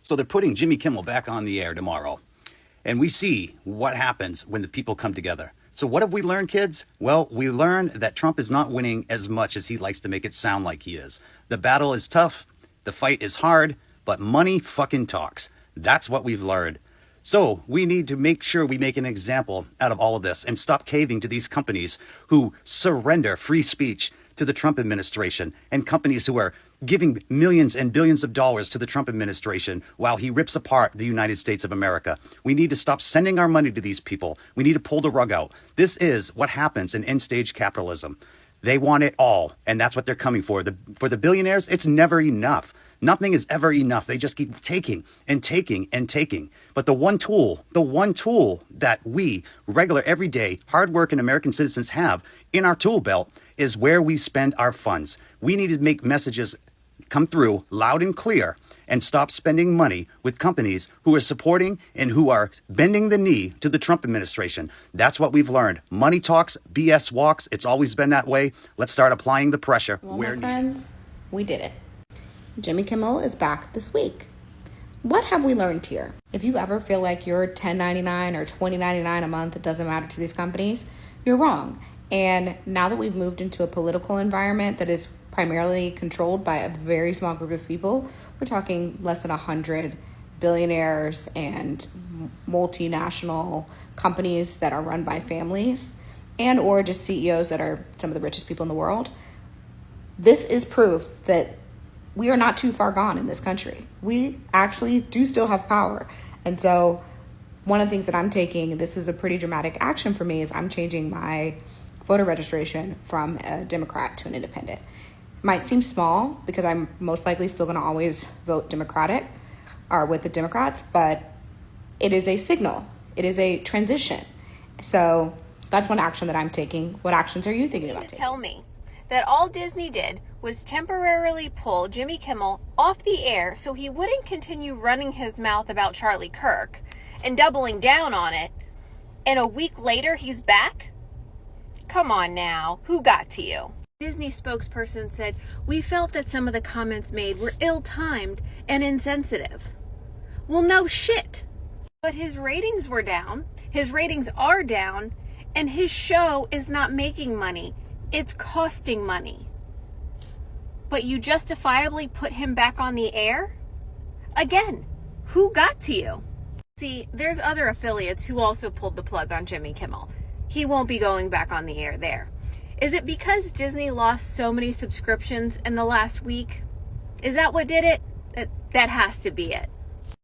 So they're putting Jimmy Kimmel back on the air tomorrow. And we see what happens when the people come together. So what have we learned, kids? Well, we learned that Trump is not winning as much as he likes to make it sound like he is. The battle is tough, the fight is hard, but money fucking talks. That's what we've learned. So we need to make sure we make an example out of all of this and stop caving to these companies who surrender free speech to the Trump administration and companies who are giving millions and billions of dollars to the Trump administration while he rips apart the United States of America. We need to stop sending our money to these people. We need to pull the rug out. This is what happens in end-stage capitalism. They want it all, and that's what they're coming for. For the billionaires, it's never enough. Nothing is ever enough. They just keep taking and taking and taking. But the one tool that we, regular, everyday, hardworking American citizens have in our tool belt is where we spend our funds. We need to make messages come through loud and clear and stop spending money with companies who are supporting and who are bending the knee to the Trump administration. That's what we've learned. Money talks, BS walks. It's always been that way. Let's start applying the pressure. Well, my friends, we did it. Jimmy Kimmel is back this week. What have we learned here? If you ever feel like you're $10.99 or $20.99 a month, it doesn't matter to these companies, you're wrong. And now that we've moved into a political environment that is primarily controlled by a very small group of people, we're talking less than 100 billionaires and multinational companies that are run by families and or just CEOs that are some of the richest people in the world. This is proof that we are not too far gone in this country. We actually do still have power. And so one of the things that I'm taking, this is a pretty dramatic action for me, is I'm changing my voter registration from a Democrat to an independent. It might seem small because I'm most likely still going to always vote Democratic or with the Democrats, but it is a signal. It is a transition. So that's one action that I'm taking. What actions are you thinking about taking? Tell me that all Disney did was temporarily pull Jimmy Kimmel off the air so he wouldn't continue running his mouth about Charlie Kirk and doubling down on it, and a week later he's back? Come on now, who got to you? Disney spokesperson said, "We felt that some of the comments made were ill-timed and insensitive." Well, no shit. But his ratings were down, his ratings are down, and his show is not making money. It's costing money. But you justifiably put him back on the air? Again, who got to you? See, there's other affiliates who also pulled the plug on Jimmy Kimmel. He won't be going back on the air there. Is it because Disney lost so many subscriptions in the last week? Is that what did it? That has to be it.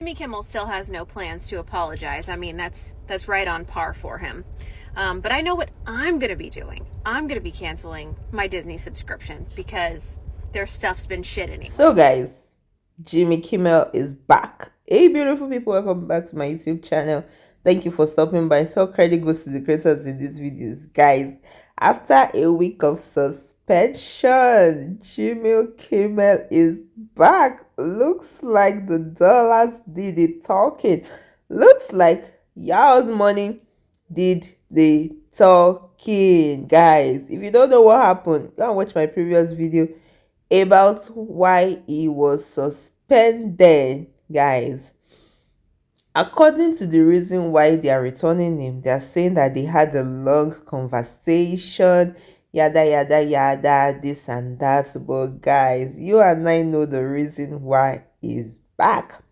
Jimmy Kimmel still has no plans to apologize. I mean, that's right on par for him. But I know what I'm going to be doing. I'm going to be canceling my Disney subscription because their stuff's been shit anyway. So guys, Jimmy Kimmel is back. Hey beautiful people, welcome back to my YouTube channel. Thank you for stopping by. So credit goes to the creators in these videos. Guys, after a week of suspension, Jimmy Kimmel is back. Looks like the dollars did the talking. Looks like y'all's money did the talking. Guys, if you don't know what happened, go and watch my previous video about why he was suspended. Guys, according to the reason why they are returning him, they are saying that they had a long conversation, yada yada yada, this and that. But guys, you and I know the reason why he's back.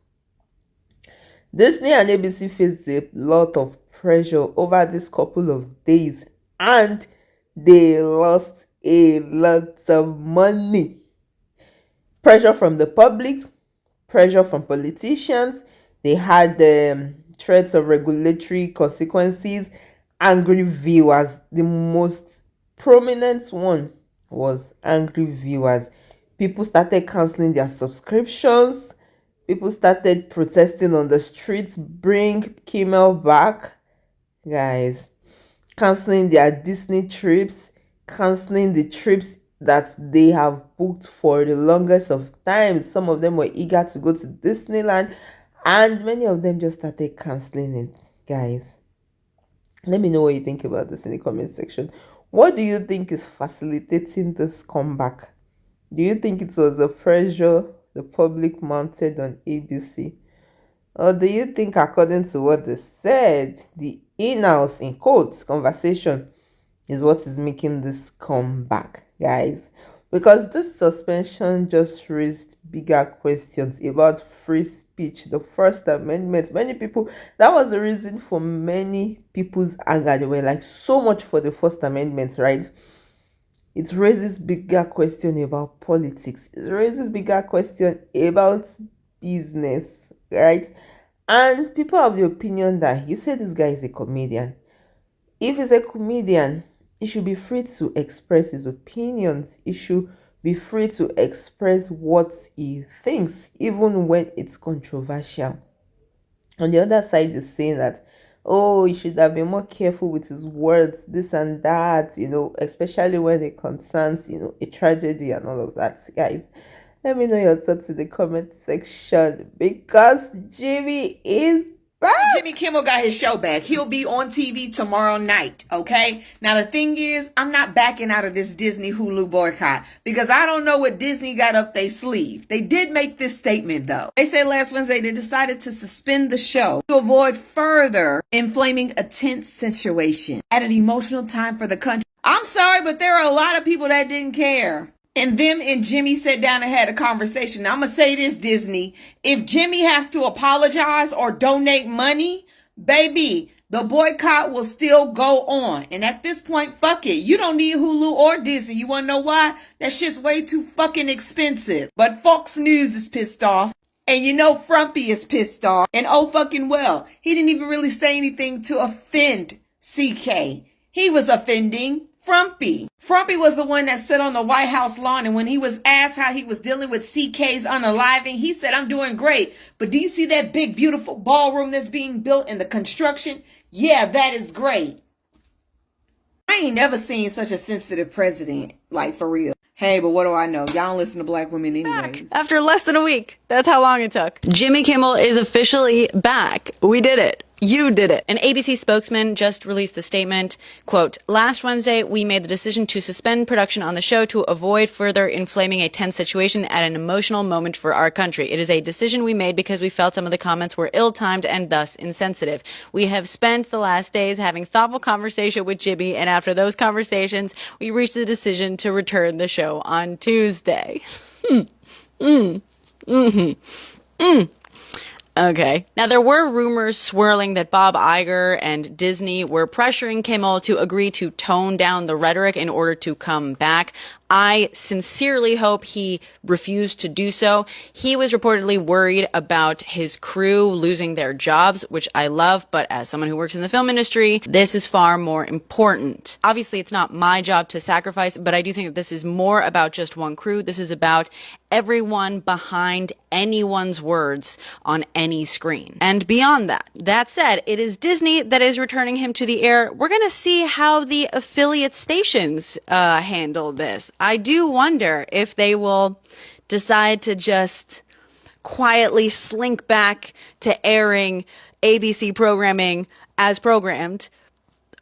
Disney and ABC faced a lot of pressure over this couple of days and they lost a lot of money. Pressure from the public, pressure from politicians. They had threats of regulatory consequences, angry viewers. The most prominent one was angry viewers. People started canceling their subscriptions. People started protesting on the streets, bring Kimmel back. Guys, canceling their Disney trips, canceling the trips that they have booked for the longest of times. Some of them were eager to go to Disneyland, and many of them just started canceling it. Guys, let me know what you think about this in the comment section. What do you think is facilitating this comeback? Do you think it was the pressure the public mounted on ABC, Or do you think, according to what they said, the in-house, in quotes, conversation is what is making this comeback, guys? Because this suspension just raised bigger questions about free speech, the First Amendment. Many people, that was the reason for many people's anger. They were like, so much for the First Amendment, right? It raises bigger question about politics. It raises bigger question about business, right? And people have the opinion that you say this guy is a comedian. If he's a comedian, he should be free to express his opinions. He should be free to express what he thinks, even when it's controversial. On the other side is saying that, oh, he should have been more careful with his words, this and that, especially when it concerns, a tragedy and all of that. Guys, let me know your thoughts in the comment section, because Jimmy is back. Jimmy Kimmel got his show back. He'll be on TV tomorrow night, okay? Now, the thing is, I'm not backing out of this Disney Hulu boycott because I don't know what Disney got up their sleeve. They did make this statement, though. They said last Wednesday they decided to suspend the show to avoid further inflaming a tense situation at an emotional time for the country. I'm sorry, but there are a lot of people that didn't care. And them and Jimmy sat down and had a conversation. Now, I'm going to say this, Disney. If Jimmy has to apologize or donate money, baby, the boycott will still go on. And at this point, fuck it. You don't need Hulu or Disney. You want to know why? That shit's way too fucking expensive. But Fox News is pissed off. And Frumpy is pissed off. And oh fucking well, he didn't even really say anything to offend CK. He was offending Frumpy. Frumpy was the one that sat on the White House lawn, and when he was asked how he was dealing with CK's unaliving, he said, I'm doing great. But do you see that big, beautiful ballroom that's being built in the construction? Yeah, that is great. I ain't never seen such a sensitive president, like for real. Hey, but what do I know? Y'all don't listen to black women anyways. After less than a week. That's how long it took. Jimmy Kimmel is officially back. We did it. You did it. An ABC spokesman just released the statement, quote, last Wednesday, we made the decision to suspend production on the show to avoid further inflaming a tense situation at an emotional moment for our country. It is a decision we made because we felt some of the comments were ill-timed and thus insensitive. We have spent the last days having thoughtful conversation with Jimmy, and after those conversations, we reached the decision to return the show on Tuesday. Okay. Now, there were rumors swirling that Bob Iger and Disney were pressuring Kimmel to agree to tone down the rhetoric in order to come back. I sincerely hope he refused to do so. He was reportedly worried about his crew losing their jobs, which I love, but as someone who works in the film industry, this is far more important. Obviously, it's not my job to sacrifice, but I do think that this is more about just one crew. This is about everyone behind anyone's words on any screen. And beyond that, that said, it is Disney that is returning him to the air. We're going to see how the affiliate stations handle this. I do wonder if they will decide to just quietly slink back to airing ABC programming as programmed,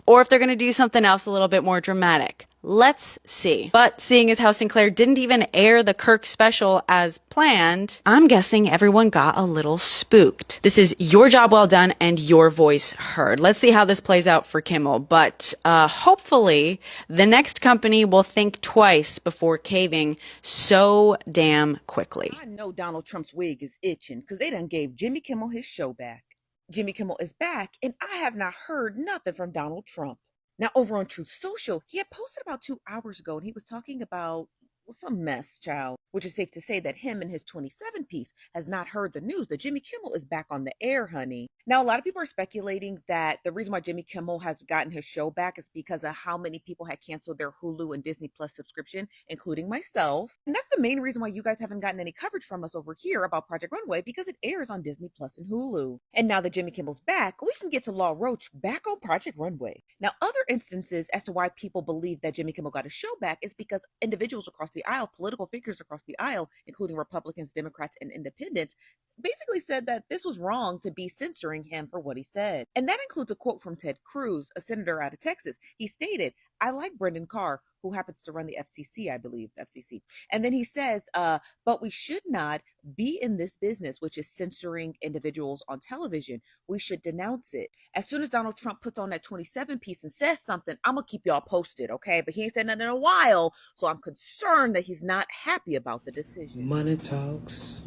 or if they're going to do something else a little bit more dramatic. Let's see. But seeing as how Sinclair didn't even air the Kirk special as planned, I'm guessing everyone got a little spooked. This is your job well done and your voice heard. Let's see how this plays out for Kimmel. But hopefully the next company will think twice before caving so damn quickly. I know Donald Trump's wig is itching because they done gave Jimmy Kimmel his show back. Jimmy Kimmel is back, and I have not heard nothing from Donald Trump. Now, over on Truth Social, he had posted about 2 hours ago, and he was talking about some mess, child, which is safe to say that him and his 27 piece has not heard the news that Jimmy Kimmel is back on the air, honey. Now, a lot of people are speculating that the reason why Jimmy Kimmel has gotten his show back is because of how many people had canceled their Hulu and Disney Plus subscription, including myself. And that's the main reason why you guys haven't gotten any coverage from us over here about Project Runway, because it airs on Disney Plus and Hulu. And now that Jimmy Kimmel's back, we can get to Law Roach back on Project Runway. Now, other instances as to why people believe that Jimmy Kimmel got his show back is because individuals across the aisle, political figures across the aisle, including Republicans, Democrats, and independents, basically said that this was wrong to be censoring him for what he said. And that includes a quote from Ted Cruz, a senator out of Texas. He stated, I like Brendan Carr, who happens to run the FCC, I believe, the FCC. And then he says, but we should not be in this business, which is censoring individuals on television. We should denounce it. As soon as Donald Trump puts on that 27 piece and says something, I'm going to keep y'all posted, okay? But he ain't said nothing in a while, so I'm concerned that he's not happy about the decision. Money talks.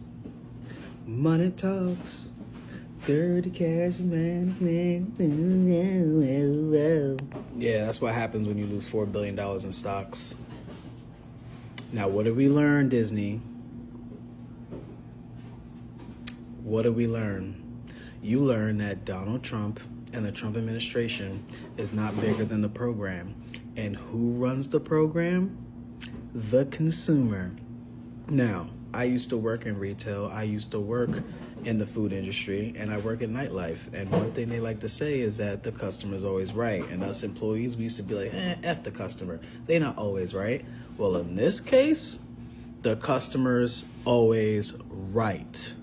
Money talks. Dirty cash man. Yeah, that's what happens when you lose $4 billion in stocks. Now, what did we learn, Disney? What did we learn? You learned that Donald Trump and the Trump administration is not bigger than the program. And who runs the program? The consumer. Now, I used to work in retail. I used to work in the food industry, and I work in nightlife. And one thing they like to say is that the customer's always right. And us employees, we used to be like, F the customer. They're not always right. Well, in this case, the customer's always right.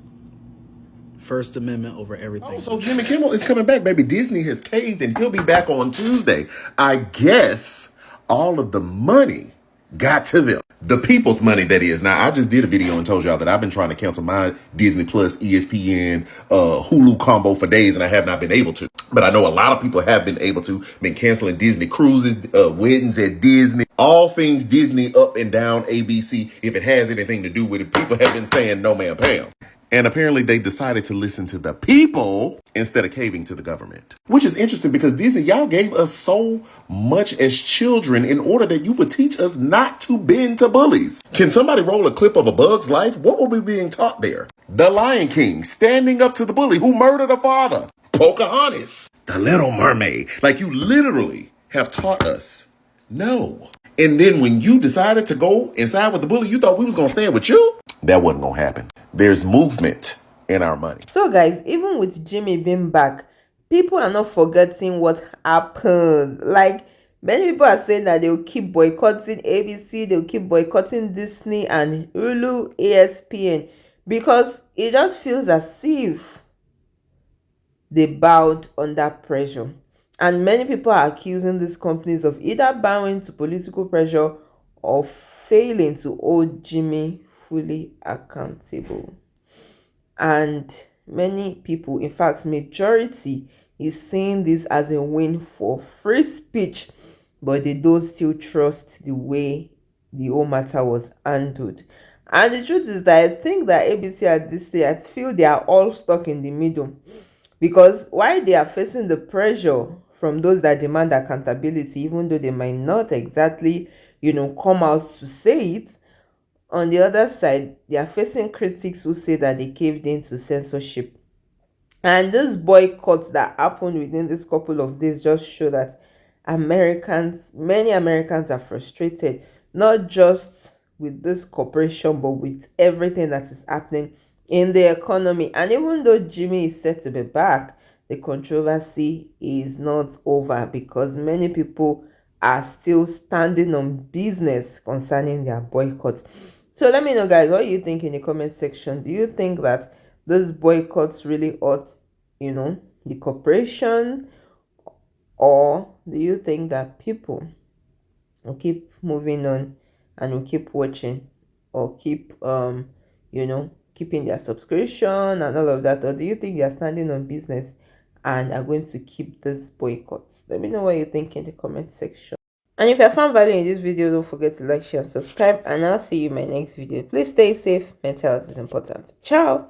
First Amendment over everything. Oh, so Jimmy Kimmel is coming back, baby. Disney has caved and he'll be back on Tuesday. I guess all of the money got to them. The people's money, that is. Now, I just did a video and told y'all that I've been trying to cancel my Disney Plus, ESPN, Hulu combo for days, and I have not been able to. But I know a lot of people have been able to. Been canceling Disney cruises, weddings at Disney, all things Disney up and down ABC. If it has anything to do with it, people have been saying no, ma'am, Pam. And apparently they decided to listen to the people instead of caving to the government. Which is interesting because Disney, y'all gave us so much as children in order that you would teach us not to bend to bullies. Can somebody roll a clip of A Bug's Life? What were we being taught there? The Lion King, standing up to the bully who murdered a father. Pocahontas, The Little Mermaid. Like, you literally have taught us no. And then when you decided to go inside with the bully, you thought we was going to stand with you? That wasn't going to happen. There's movement in our money. So guys, even with Jimmy being back, people are not forgetting what happened. Like, many people are saying that they'll keep boycotting ABC, they'll keep boycotting Disney and Hulu, ESPN, because it just feels as if they bowed under pressure. And many people are accusing these companies of either bowing to political pressure or failing to hold Jimmy fully accountable. And many people, in fact, majority, is seeing this as a win for free speech, but they don't still trust the way the whole matter was handled. And the truth is that I think that ABC and Disney, I feel they are all stuck in the middle, because while they are facing the pressure from those that demand accountability, even though they might not exactly, come out to say it, on the other side, they are facing critics who say that they caved into censorship. And this boycott that happened within this couple of days just show that many Americans are frustrated, not just with this corporation, but with everything that is happening in the economy. And even though Jimmy is set to be back, the controversy is not over, because many people are still standing on business concerning their boycotts. So let me know, guys, what you think in the comment section. Do you think that this boycotts really hurt, the corporation? Or do you think that people will keep moving on and will keep watching, or keep, keeping their subscription and all of that? Or do you think they are standing on business and are going to keep this boycotts? Let me know what you think in the comment section. And if you found value in this video, don't forget to like, share, and subscribe. And I'll see you in my next video. Please stay safe. Mental health is important. Ciao.